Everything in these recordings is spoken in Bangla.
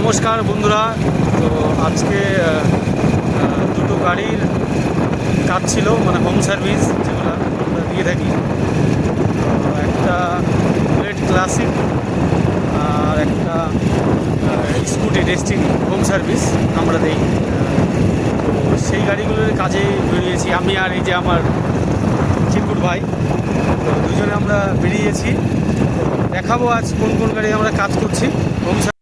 নমস্কার বন্ধুরা। তো আজকে দুটো গাড়ির কাজ ছিল, মানে হোম সার্ভিস যেগুলো আমরা দিয়ে থাকি। তো একটা বুলেট ক্লাসিক আর একটা স্কুটি ডেস্টিনি হোম সার্ভিস আমরা দিই। তো সেই গাড়িগুলোর কাজে বেরিয়েছি আমি আর এই যে আমার চিরকুট ভাই। তো দুজনে আমরা বেরিয়েছি, দেখাবো আজ কোন কোন গাড়ি আমরা কাজ করছি home service.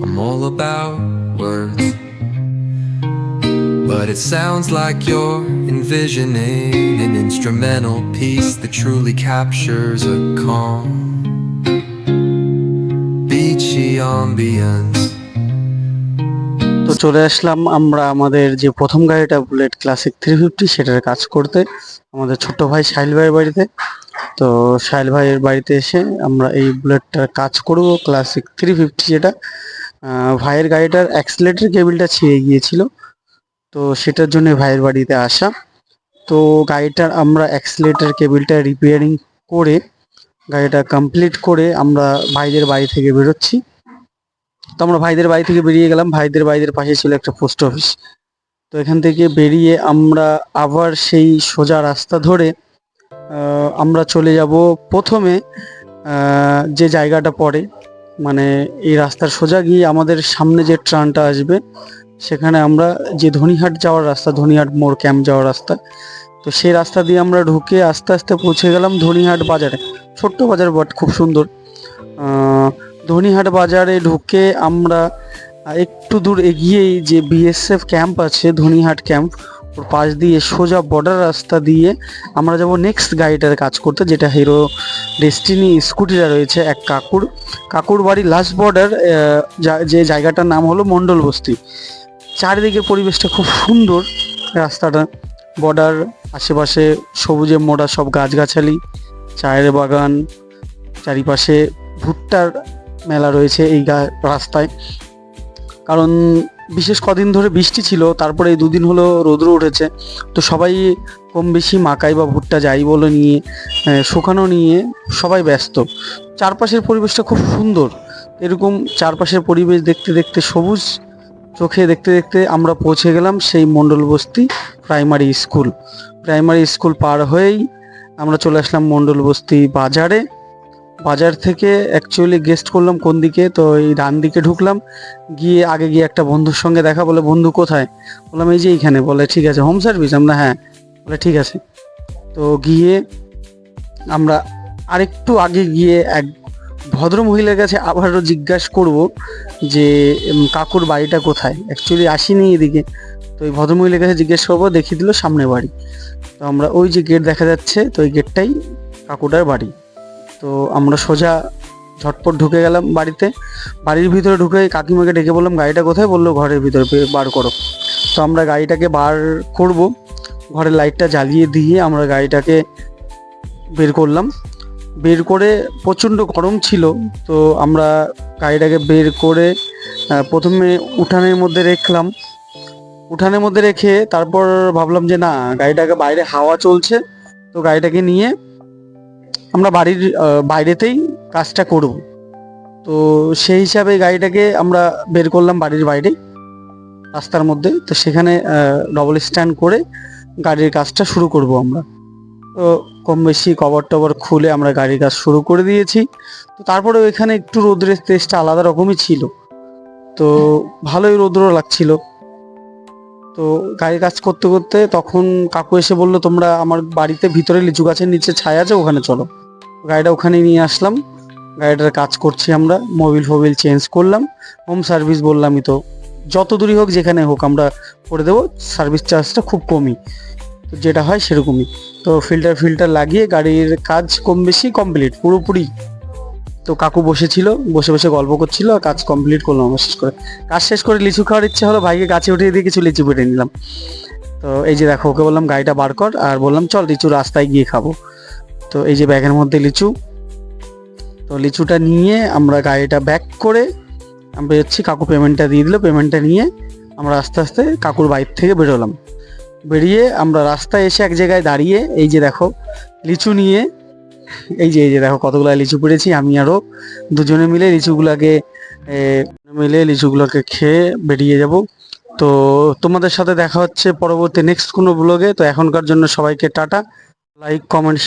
I'm all about words, but it sounds like you're envisioning an instrumental piece that truly captures a calm, beachy ambience. তো চলে আসলাম আমরা আমাদের যে প্রথম গাড়িটা বুলেট ক্লাসিক 350 সেটার কাজ করতে আমাদের ছোট ভাই সাহিল ভাইয়ের বাড়িতে। তো সাহিল ভাইয়ের বাড়িতে এসে আমরা এই বুলেটটার কাজ করব ক্লাসিক 350 যেটা। ভাইয়ের গাড়িটার অ্যাক্সিলারেটর কেবিলটা ছিঁড়ে গিয়েছিল, তো সেটার জন্য ভাইয়ের বাড়িতে আসা। তো গাড়িটার আমরা অ্যাক্সিলারেটর কেবিলটা রিপেয়ারিং করে গাড়িটা কমপ্লিট করে আমরা ভাইদের বাড়ি থেকে বেরোচ্ছি। তো আমরা ভাইদের বাড়ি থেকে বেরিয়ে গেলাম। ভাইদের বাড়ির পাশে ছিল একটা পোস্ট অফিস। তো এখান থেকে বেরিয়ে আমরা আবার সেই সোজা রাস্তা ধরে আমরা চলে যাব প্রথমে যে জায়গাটা পড়ে, মানে এই রাস্তার সোজা গিয়ে আমাদের সামনে যে ট্রানটা আসবে সেখানে আমরা যে ধনিহাট যাওয়ার রাস্তা, ধনিহাট মোড় ক্যাম্প যাওয়ার রাস্তা, তো সেই রাস্তা দিয়ে আমরা ঢুকে আস্তে আস্তে পৌঁছে গেলাম ধনিহাট বাজারে। ছোট্ট বাজার বাট খুব সুন্দর। ধনিহাট বাজারে ঢুকে আমরা একটু দূর এগিয়েই যে বিএসএফ ক্যাম্প আছে, ধনিহাট ক্যাম্প, ওর পাশ দিয়ে সোজা বর্ডার রাস্তা দিয়ে আমরা যাব নেক্সট গাড়িটার কাজ করতে, যেটা হিরো ডেস্টিনি স্কুটিটা রয়েছে এক কাকুর বাড়ি লাস্ট বর্ডার। যে জায়গাটার নাম হলো মণ্ডল বস্তি। চারিদিকে পরিবেশটা খুব সুন্দর, রাস্তাটা বর্ডার, আশেপাশে সবুজে মোড়া সব গাছগাছালি, চায়ের বাগান, চারিপাশে ভুট্টার মেলা রয়েছে এই রাস্তায়। কারণ বিশেষ কদিন ধরে বৃষ্টি ছিল, তারপরে এই দুদিন হলো রৌদ্র উঠেছে, তো সবাই কম বেশি মাকাই বা ভুট্টা যাই বলে নিয়ে শুকানো নিয়ে সবাই ব্যস্ত। চারপাশের পরিবেশটা খুব সুন্দর। এরকম চারপাশের পরিবেশ দেখতে দেখতে, সবুজ চোখে দেখতে দেখতে আমরা পৌঁছে গেলাম সেই মণ্ডল বস্তি প্রাইমারি স্কুল পার হয়েই আমরা চলে আসলাম মণ্ডল বস্তি বাজারে। বাজার থেকে অ্যাকচুয়ালি গেস্ট করলাম কোন দিকে, তো এই ডান দিকে ঢুকলাম, গিয়ে আগে গিয়ে একটা বন্ধুর সঙ্গে দেখা। বলে বন্ধু কোথায়? বললাম এই যে এইখানে। বলে ঠিক আছে, হোম সার্ভিস? আমরা হ্যাঁ। বলে ঠিক আছে। তো গিয়ে আমরা আরেকটু আগে গিয়ে এক ভদ্র মহিলার কাছে আবারও জিজ্ঞাসা করব যে কাকুর বাড়িটা কোথায়। অ্যাকচুয়ালি আসিনি এদিকে, তো এই ভদ্রমহিলার কাছে জিজ্ঞেস করবো, দেখিয়ে দিল সামনে বাড়ি। তো আমরা ওই যে গেট দেখা যাচ্ছে, তো ওই গেটটাই কাকুটার বাড়ি। তো আমরা সোজা ঝটপট ঢুকে গেলাম বাড়িতে। বাড়ির ভিতরে ঢুকে কাকিমাকে ডেকে বললাম গাড়িটা কোথায়? বললো ঘরের ভিতরে, বার করো। তো আমরা গাড়িটাকে বার করব, ঘরের লাইটটা জ্বালিয়ে দিয়ে আমরা গাড়িটাকে বের করলাম। বের করে প্রচণ্ড গরম ছিল, তো আমরা গাড়িটাকে বের করে প্রথমে উঠানের মধ্যে রেখে তারপর ভাবলাম যে না, গাড়িটাকে বাইরে হাওয়া চলছে, তো গাড়িটাকে নিয়ে আমরা বাড়ির বাইরেতেই কাজটা করব। তো সেই হিসাবে গাড়িটাকে আমরা বের করলাম বাড়ির বাইরে রাস্তার মধ্যে। তো সেখানে ডবল স্ট্যান্ড করে গাড়ির কাজটা শুরু করব আমরা। তো কম বেশি কভার টভার খুলে আমরা গাড়ির কাজ শুরু করে দিয়েছি। তো তারপরে এখানে একটু রোদ্রের তেজটা আলাদা রকমই ছিল, তো ভালোই রৌদ্র লাগছিল। তো গাড়ির কাজ করতে করতে তখন কাকু এসে বললো তোমরা আমার বাড়িতে ভিতরে লিচু গাছের নিচে ছায়া আছে, ওখানে চলো। গাড়িটা ওখানে নিয়ে আসলাম। গাড়িটার কাজ করছি আমরা, মোবিল চেঞ্জ করলাম। হোম সার্ভিস বললামই তো, যত দূরই হোক যেখানে হোক আমরা করে দেবো। সার্ভিস চার্জটা খুব কমই, তো যেটা হয় সেরকমই। তো ফিল্টার লাগিয়ে গাড়ির কাজ কম বেশি কমপ্লিট পুরোপুরি। তো কাকু বসেছিল, বসে গল্প করছিল, আর কাজ কমপ্লিট করলাম। কাজ শেষ করে লিচু খাওয়ার ইচ্ছা হলো, ভাইকে গাছে উঠিয়ে দিয়ে কিছু লিচু পেটে নিলাম। তো এই যে দেখো, ওকে বললাম গাড়িটা বার কর, আর বললাম চল লিচু রাস্তায় গিয়ে খাবো। তো এই যে ব্যাগের মধ্যে লিচু, তো লিচুটা নিয়ে আমরা গাড়িটা ব্যাক করে আমরা যাচ্ছি। কাকু পেমেন্টটা দিয়ে দিল, পেমেন্টটা নিয়ে আমরা আস্তে আস্তে কাকুর বাইর থেকে বেরোলাম। বেরিয়ে আমরা রাস্তায় এসে এক জায়গায় দাঁড়িয়ে এই যে দেখো লিচু নিয়ে, এই যে দেখো কতগুলো লিচু পেড়েছি, আমি আরো দুজনে মিলে লিচুগুলোকে খেয়ে বেরিয়ে যাব। তো তোমাদের সাথে দেখা হচ্ছে পরবর্তী নেক্সট কোনো ব্লগে। তো এখনকার জন্য সবাইকে টাটা, লাইক কমেন্ট